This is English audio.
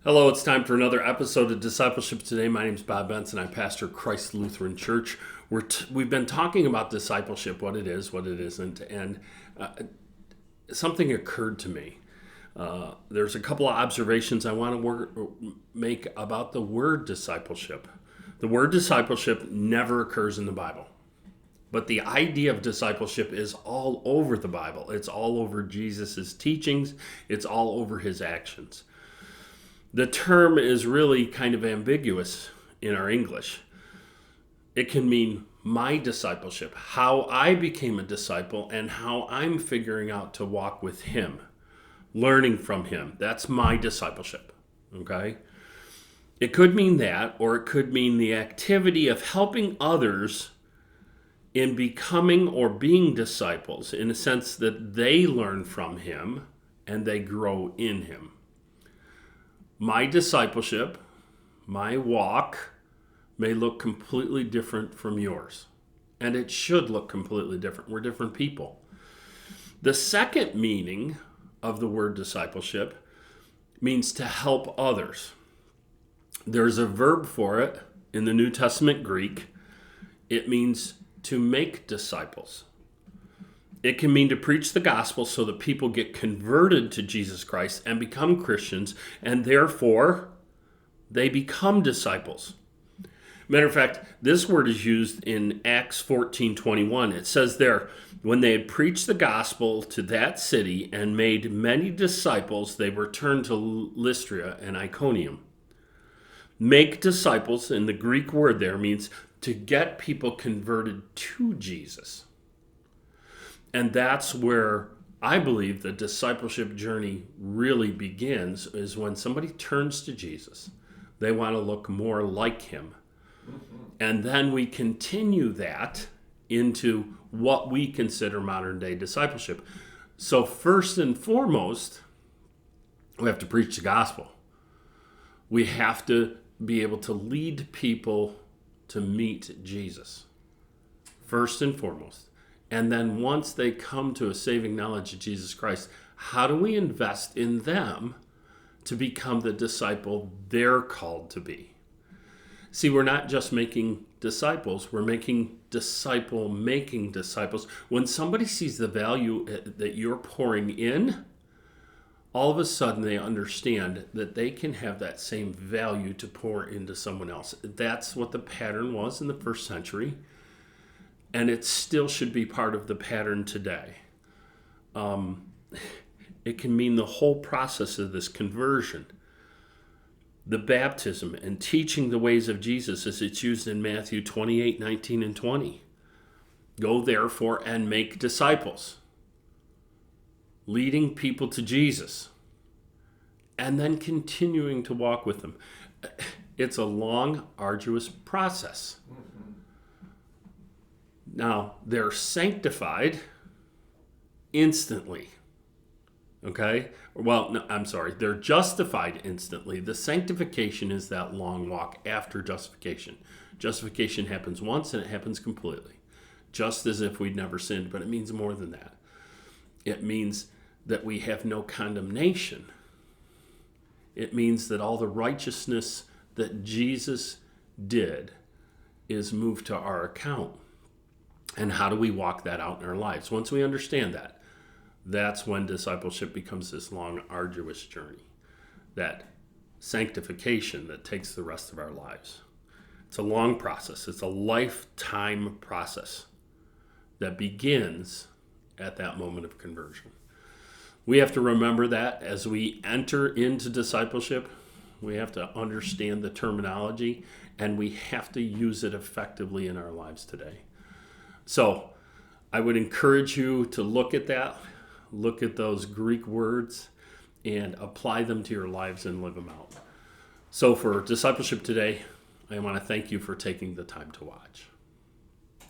Hello, it's time for another episode of Discipleship Today. My name is Bob Benson. I pastor Christ Lutheran Church. We've been talking about discipleship, what it is, what it isn't, and something occurred to me. There's a couple of observations I want to make about the word discipleship. The word discipleship never occurs in the Bible. But the idea of discipleship is all over the Bible. It's all over Jesus' teachings. It's all over his actions. The term is really kind of ambiguous in our English. It can mean my discipleship, how I became a disciple, and how I'm figuring out to walk with him, learning from him. That's my discipleship, okay? It could mean that, or it could mean the activity of helping others in becoming or being disciples, in a sense that they learn from him and they grow in him. My discipleship, my walk, may look completely different from yours. And it should look completely different. We're different people. The second meaning of the word discipleship means to help others. There's a verb for it in the New Testament Greek. It means to make disciples. It can mean to preach the gospel so that people get converted to Jesus Christ and become Christians, and therefore they become disciples. Matter of fact, this word is used in Acts 14:21. It says there, when they had preached the gospel to that city and made many disciples, they returned to Lystra and Iconium. Make disciples, in the Greek word there, means to get people converted to Jesus. And that's where I believe the discipleship journey really begins, is when somebody turns to Jesus. They want to look more like him. And then we continue that into what we consider modern day discipleship. So first and foremost, we have to preach the gospel. We have to be able to lead people to meet Jesus. First and foremost. And then once they come to a saving knowledge of Jesus Christ, how do we invest in them to become the disciple they're called to be? See, we're not just making disciples, we're making disciples. When somebody sees the value that you're pouring in, all of a sudden they understand that they can have that same value to pour into someone else. That's what the pattern was in the first century. And it still should be part of the pattern today. It can mean the whole process of this conversion. The baptism and teaching the ways of Jesus, as it's used in Matthew 28:19 and 20. Go therefore and make disciples. Leading people to Jesus. And then continuing to walk with them. It's a long, arduous process. Now, they're sanctified instantly, okay? Well, no, I'm sorry, they're justified instantly. The sanctification is that long walk after justification. Justification happens once and it happens completely, just as if we'd never sinned, but it means more than that. It means that we have no condemnation. It means that all the righteousness that Jesus did is moved to our account. And how do we walk that out in our lives? Once we understand that, that's when discipleship becomes this long, arduous journey. That sanctification that takes the rest of our lives. It's a long process. It's a lifetime process that begins at that moment of conversion. We have to remember that as we enter into discipleship. We have to understand the terminology, and we have to use it effectively in our lives today. So I would encourage you to look at that, look at those Greek words, and apply them to your lives and live them out. So for Discipleship Today, I want to thank you for taking the time to watch.